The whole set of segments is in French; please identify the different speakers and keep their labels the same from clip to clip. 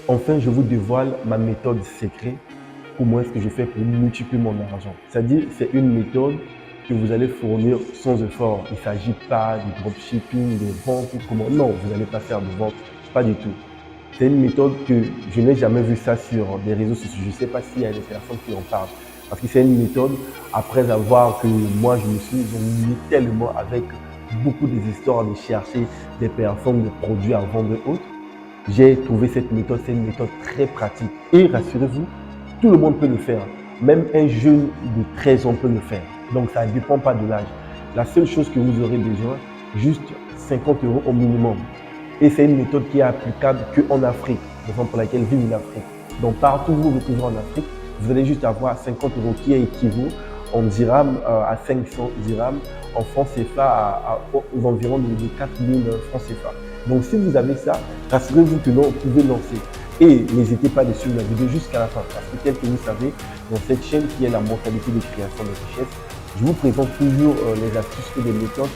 Speaker 1: Enfin, je vous dévoile ma méthode secrète. Comment est-ce que je fais pour multiplier mon argent? C'est-à-dire, c'est une méthode que vous allez fournir sans effort. Il ne s'agit pas du dropshipping, de vente ou comment. Non, vous n'allez pas faire de vente, pas du tout. C'est une méthode que je n'ai jamais vue ça sur des réseaux sociaux. Je ne sais pas s'il y a des personnes qui en parlent. Parce que c'est une méthode, après avoir que moi, je me suis ennuyé tellement avec beaucoup des histoires de chercher des personnes, des produits à vendre et autres. J'ai trouvé cette méthode, c'est une méthode très pratique. Et rassurez-vous, tout le monde peut le faire. Même un jeune de 13 ans peut le faire. Donc ça ne dépend pas de l'âge. La seule chose que vous aurez besoin, juste 50 euros au minimum. Et c'est une méthode qui est applicable qu'en Afrique, raison pour laquelle vive l'Afrique. Donc partout où vous vous trouvez en Afrique, vous allez juste avoir 50 euros qui équivaut en dirhams à 500 dirhams, en francs CFA aux environs de 4000 francs CFA. Donc si vous avez ça, rassurez-vous que non, vous pouvez lancer. Et n'hésitez pas à suivre la vidéo jusqu'à la fin, parce que tel que vous savez, dans cette chaîne qui est la mentalité de création de richesse, je vous présente toujours les astuces et les méthodes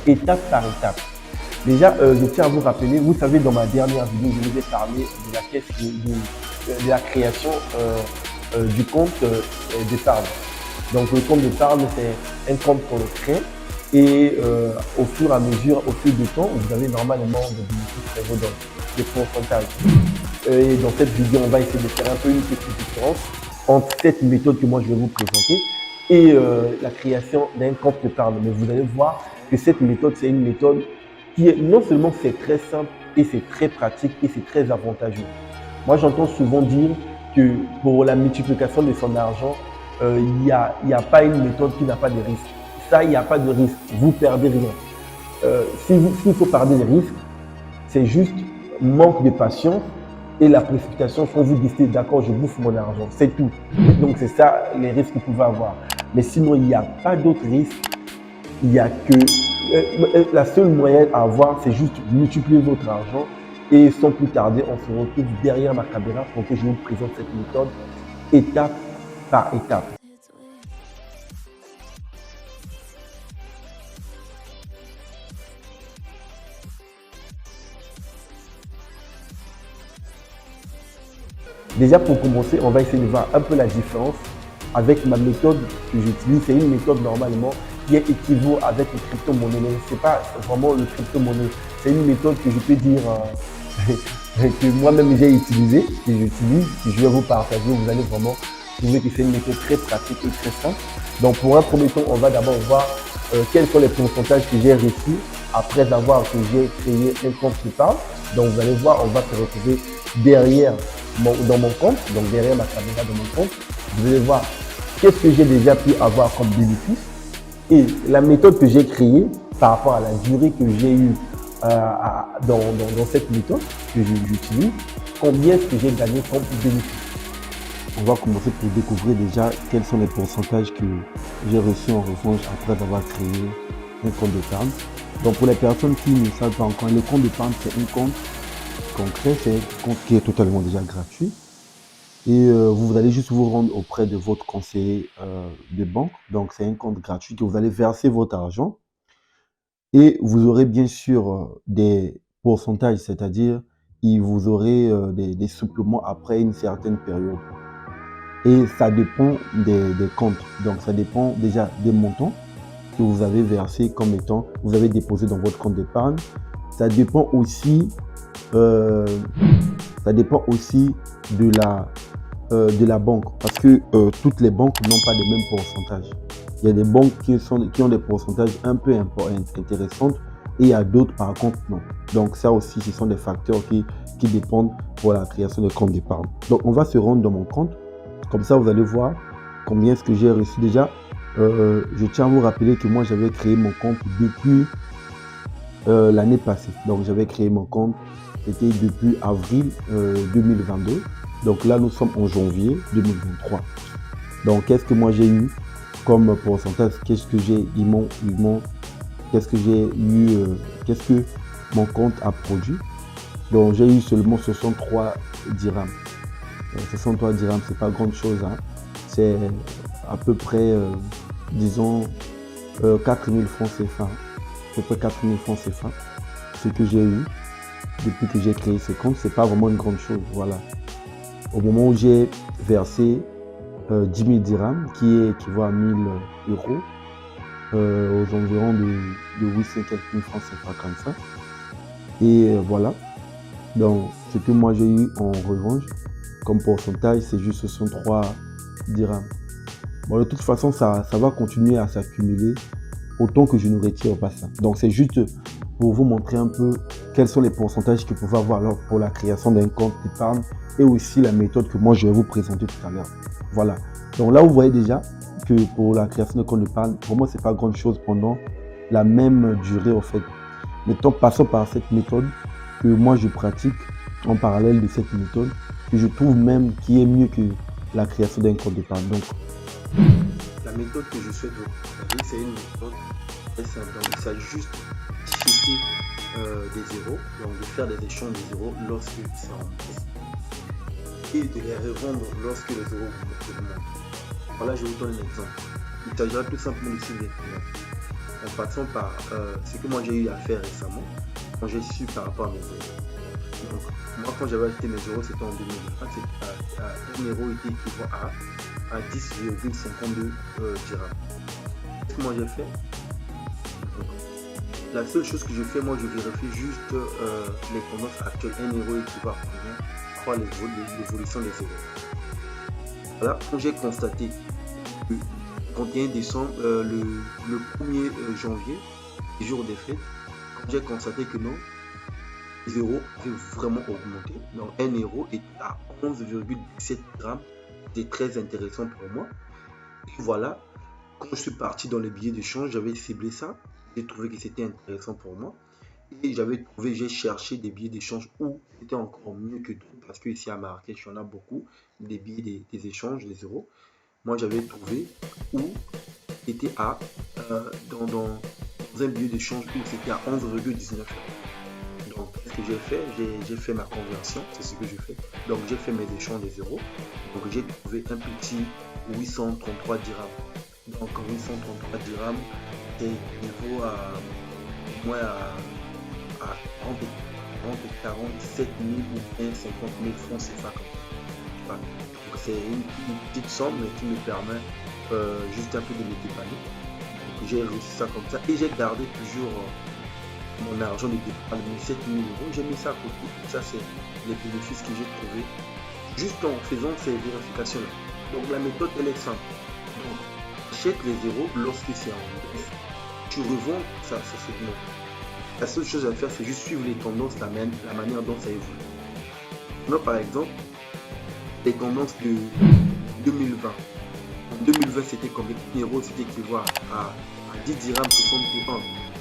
Speaker 1: étape par étape. Déjà, je tiens à vous rappeler, vous savez, dans ma dernière vidéo, je vous ai parlé de la, de la création du compte d'épargne. Donc, le compte d'épargne, c'est un compte qu'on crée et au fur et à mesure, au fil du temps, vous avez normalement des bénéfices très hauts dans les pourcentages. Et dans cette vidéo, on va essayer de faire un peu une petite différence entre cette méthode que moi je vais vous présenter et la création d'un compte d'épargne. Mais vous allez voir que cette méthode, c'est une méthode qui est non seulement c'est très simple et c'est très pratique et c'est très avantageux. Moi, j'entends souvent dire que pour la multiplication de son argent, il n'y a pas une méthode qui n'a pas de risque. Ça, il n'y a pas de risque. Vous perdez rien. S'il faut perdre des risques, c'est juste manque de patience et la précipitation quand vous décidez d'accord, je bouffe mon argent. C'est tout. Donc, c'est ça les risques que vous pouvez avoir. Mais sinon, il n'y a pas d'autres risques. Il n'y a que la seule moyen à avoir, c'est juste multiplier votre argent. Et sans plus tarder, on se retrouve derrière ma caméra pour que je vous présente cette méthode étape par étape. Déjà, pour commencer, on va essayer de voir un peu la différence avec ma méthode que j'utilise. C'est une méthode normalement qui est équivaut avec les crypto-monnaies. Mais ce n'est pas vraiment le crypto-monnaie. C'est une méthode que je peux dire que moi-même j'ai utilisée, que j'utilise, que je vais vous partager. Vous allez vraiment trouver que c'est une méthode très pratique et très simple. Donc, pour un premier temps, on va d'abord voir quels sont les pourcentages que j'ai reçus après avoir que j'ai créé un compte PayPal. Donc, vous allez voir, on va se retrouver derrière dans mon compte, donc derrière ma caméra de mon compte. Vous allez voir qu'est-ce que j'ai déjà pu avoir comme bénéfice et la méthode que j'ai créée par rapport à la durée que j'ai eue dans cette méthode que j'utilise, combien est-ce que j'ai gagné comme bénéfice. On va commencer pour découvrir déjà quels sont les pourcentages que j'ai reçus en revanche après avoir créé un compte d'épargne. Donc pour les personnes qui ne savent pas encore, le compte d'épargne c'est un compte concret, c'est un compte qui est totalement déjà gratuit. Et vous allez juste vous rendre auprès de votre conseiller de banque. Donc c'est un compte gratuit que vous allez verser votre argent. Et vous aurez bien sûr des pourcentages, c'est-à-dire vous aurez des suppléments après une certaine période. Et ça dépend des comptes. Donc ça dépend déjà des montants que vous avez versé comme étant, vous avez déposé dans votre compte d'épargne. Ça dépend aussi, euh, ça dépend aussi de la banque parce que toutes les banques n'ont pas les mêmes pourcentages. Il y a des banques qui ont des pourcentages un peu intéressants et il y a d'autres par contre non. Donc ça aussi, ce sont des facteurs qui dépendent pour la création de compte d'épargne. Donc on va se rendre dans mon compte. Comme ça, vous allez voir combien est-ce que j'ai reçu déjà. Je tiens à vous rappeler que moi, j'avais créé mon compte depuis l'année passée. Donc, j'avais créé mon compte, c'était depuis avril 2022. Donc là, nous sommes en janvier 2023. Donc, qu'est-ce que moi j'ai eu comme pourcentage? Qu'est-ce que j'ai qu'est-ce que j'ai eu, qu'est-ce que mon compte a produit? Donc, j'ai eu seulement 63 dirhams. 63 dirhams, c'est pas grande chose, hein. C'est à peu près, disons, 4000 francs CFA. À peu près 4000 francs CFA. Ce que j'ai eu depuis que j'ai créé ce compte, c'est pas vraiment une grande chose, voilà. au moment où j'ai versé 10 000 dirhams, qui équivaut à 1000 euros, aux environs de 800 quelques mille francs CFA comme ça. Et voilà. Donc, ce que moi j'ai eu en revanche, comme pourcentage, c'est juste 63 dirhams. Bon, de toute façon, ça va continuer à s'accumuler autant que je ne retire pas ça. Donc, c'est juste pour vous montrer un peu quels sont les pourcentages que vous pouvez avoir alors pour la création d'un compte d'épargne et aussi la méthode que moi je vais vous présenter tout à l'heure. Voilà. Donc là, vous voyez déjà que pour la création d'un compte d'épargne, pour moi, c'est pas grande chose pendant la même durée en fait. Maintenant, passons par cette méthode que moi je pratique en parallèle de cette méthode que je trouve même qui est mieux que la création d'un compte d'épargne. Donc, la méthode que je souhaite vous proposer, c'est une méthode très simple. Donc, il s'agit juste d'acheter des zéros, donc de faire des échanges de zéros lorsque c'est en baisse et de les revendre lorsque les zéros augmentent. Voilà, je vous donne un exemple. Il s'agira tout simplement de suivre les clients en passant par ce que moi j'ai eu à faire récemment quand j'ai su par rapport à mes zéros. Donc, moi, quand j'avais acheté mes euros, c'était en 2020, un euro était équivalent à 10,52 dirhams. Qu'est-ce que moi j'ai fait? Donc, la seule chose que je fais, moi je vérifie juste les tendances actuelles. Un euro équivaut à combien? Voir l'évolution des euros. Voilà, quand j'ai constaté que 31 décembre, le 1er janvier, jour des fêtes, quand j'ai constaté que non, les euros avaient vraiment augmenté. Donc 1 euro est à 11,17 grammes. C'était très intéressant pour moi. Et voilà, quand je suis parti dans les billets d'échange, j'avais ciblé ça. J'ai trouvé que c'était intéressant pour moi. Et j'ai cherché des billets d'échange où c'était encore mieux que d'autres. Parce que ici à Marrakech, il y en a beaucoup, des billets des échanges, des euros. Moi, j'avais trouvé où c'était dans un billet d'échange où c'était à 11,19 euros. Donc, ce que j'ai fait, j'ai fait ma conversion, c'est ce que j'ai fait. Donc, j'ai fait mes échanges des euros. Donc, j'ai trouvé un petit 833 dirhams. Donc, 833 dirhams, c'est équivaut à moins à 47 000 ou bien 50 000 francs CFA. Donc, c'est une petite somme qui me permet juste un peu de me dépanner. Donc, j'ai réussi ça comme ça et j'ai gardé toujours mon argent de départ de 7 000 euros, j'ai mis ça à côté. Ça, c'est les bénéfices que j'ai trouvés juste en faisant ces vérifications-là. Donc, la méthode, elle est simple. Donc, achète les zéros lorsque c'est en baisse. Tu revends, ça s'augmente. La seule chose à faire, c'est juste suivre les tendances, la manière dont ça évolue. Moi, par exemple, les tendances de 2020. En 2020, c'était combien? 1 euro, c'était équivalent à 10 dirhams 61.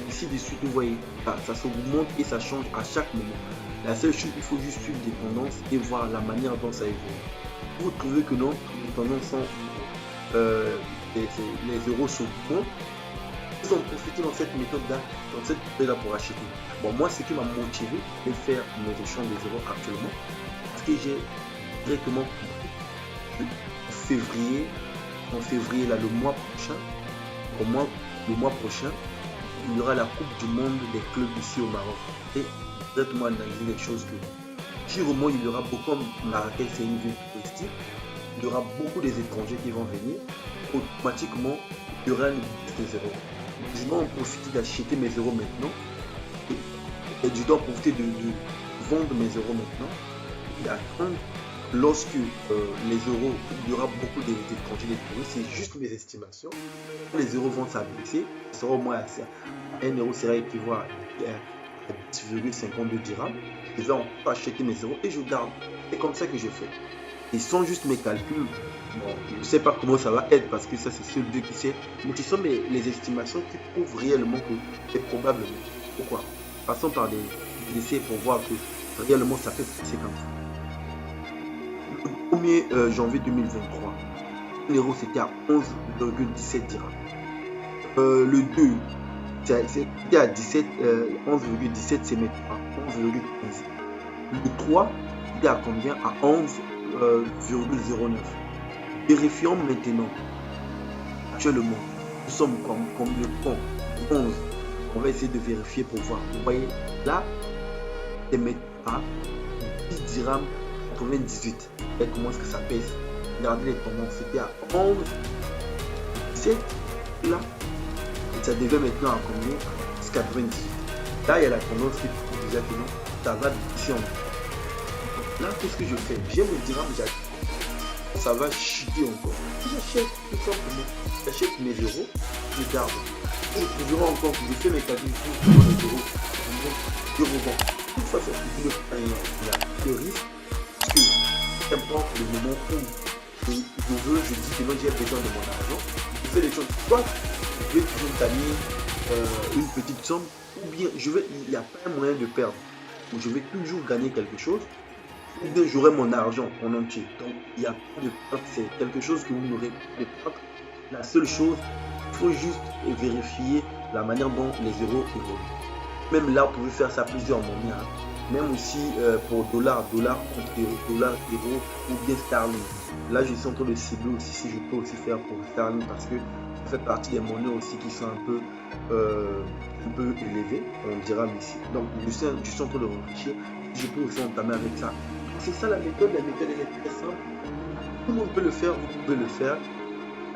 Speaker 1: Ici de suite, vous voyez, ça s'augmente et ça change à chaque moment. La seule chose, il faut juste suivre des tendances et voir la manière dont ça évolue. Vous trouvez que non, les tendances sont les euros s'augmentent. Ils ont profité dans cette méthode-là, pour acheter. Bon, moi, ce qui m'a motivé de faire mes échanges des euros actuellement, parce que j'ai directement compris en février, là, le mois prochain, il y aura la Coupe du Monde des clubs ici au Maroc. Et directement analyser les choses que sûrement il y aura beaucoup, comme Marrakech c'est une ville touristique, il y aura beaucoup des étrangers qui vont venir. Automatiquement, il y aura une baisse des euros. Je dois en profiter d'acheter mes euros maintenant et je dois profiter de vendre mes euros maintenant et attendre lorsque les euros, il y aura beaucoup d'étrangers, des touristes, c'est juste mes estimations. Quand les euros vont s'abaisser, ce sera au moins assez. 1 euro sera équivalent à 10,52 dirhams. Je vais encore acheter mes euros et je garde. C'est comme ça que je fais. Et sans juste mes calculs, bon, je ne sais pas comment ça va être parce que ça c'est seul Dieu qui sait, mais ce sont les estimations qui prouvent réellement que c'est probablement. Pourquoi? Passons par des essais pour voir que réellement ça fait passer comme ça. Le 1er janvier 2023, l'euro c'était à 11,17 dirhams. Le 2, c'était à 11,17, c'est maintenant à 11,15. Le 3, c'était à combien? À 11,09. Vérifions maintenant. Actuellement, nous sommes comme le pont 11. On va essayer de vérifier pour voir. Vous voyez, là, c'est maintenant à 10 dirhams
Speaker 2: 98. Et comment est-ce que ça pèse? Regardez les tendances, c'était à 11, 7, là. Et ça devient maintenant à combien? 98. Là, il y a la tendance qui disait que non, ça va baisser encore. Là, qu'est-ce que je fais? J'aime le dirham, ça va chuter encore. J'achète tout simplement. J'achète mes euros, je garde. Je trouverai encore, je fais mes calculs pour les euros. Je revends. De toute façon, il y a le risque. Parce que, peu importe le moment où je dis que non, j'ai besoin de mon argent, je fais les choses. Soit je vais toujours gagner une petite somme, ou bien il n'y a pas un moyen de perdre. Ou je vais toujours gagner quelque chose, ou bien j'aurai mon argent en entier. Donc il n'y a pas de perte, c'est quelque chose que vous n'aurez pas de perte. La seule chose, il faut juste vérifier la manière dont les euros évoluent. Même là, vous pouvez faire ça plusieurs monnaies. Hein. Même aussi pour dollar contre dollar, euro ou bien sterling. Là, je suis en train de cibler aussi si je peux aussi faire pour sterling parce que ça fait partie des monnaies aussi qui sont un peu élevées, on dira ici. Donc, je suis en train de réfléchir si je peux aussi entamer avec ça. C'est ça la méthode elle est très simple. Tout le monde peut le faire, vous pouvez le faire.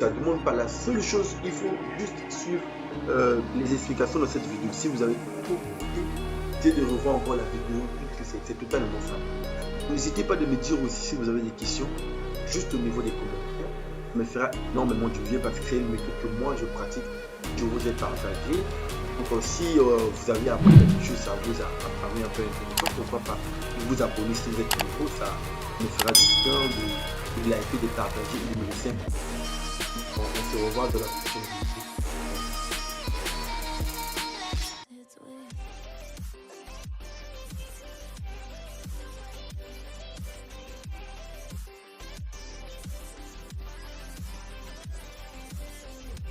Speaker 2: Ça ne demande pas. La seule chose, il faut juste suivre les explications de cette vidéo. Si vous avez tout compris, essayez de revoir encore la vidéo, c'est totalement simple. N'hésitez pas de me dire aussi si vous avez des questions, juste au niveau des commentaires. Ça me fera énormément du bien parce que c'est une méthode que moi je pratique, je vous ai partagé. Donc si vous avez appris quelque chose, ça vous a paru un peu intéressant, pourquoi pas vous abonner si vous êtes nouveau, ça me fera du bien de liker, de partager et de me laisser. On se revoit dans la prochaine vidéo.